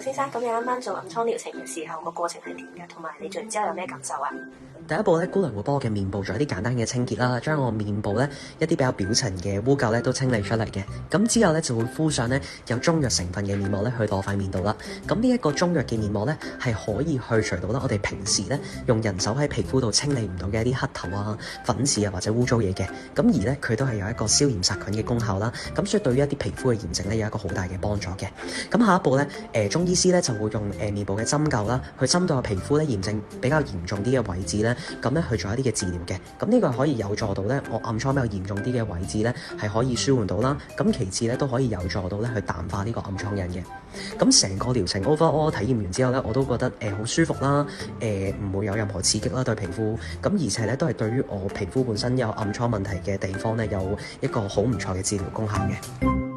先生，咁你啱啱做暗瘡療程嘅時候，個過程係點嘅？同埋你做完之後有咩感受啊？第一步咧，姑娘會幫我嘅面部做一啲簡單嘅清潔啦，將我面部咧一啲比較表層嘅污垢咧都清理出嚟嘅。咁之後咧就會敷上咧有中藥成分嘅面膜咧去到我塊面度啦。咁呢一個中藥嘅面膜咧係可以去除到啦我哋平時咧用人手喺皮膚度清理唔到嘅一啲黑頭啊、粉刺啊或者污糟嘢嘅。咁而咧佢都係有一個消炎殺菌嘅功效啦。咁所以對於一啲皮膚嘅炎症咧有一個好大嘅幫助嘅。咁下一步咧，中醫師咧就會用面部嘅針灸啦，去針對我皮膚咧炎症比較嚴重啲嘅位置咧，咁咧去做一啲嘅治療嘅。咁呢個係可以有助到咧我暗瘡比較嚴重啲嘅位置咧係可以舒緩到啦。咁其次咧都可以有助到咧去淡化呢個暗瘡印嘅。咁成個療程 overall 體驗完之後咧，我都覺得好舒服啦，唔會有任何刺激啦對皮膚。咁而且咧都係對於我皮膚本身有暗瘡問題嘅地方咧有一個好唔錯嘅治療功效嘅。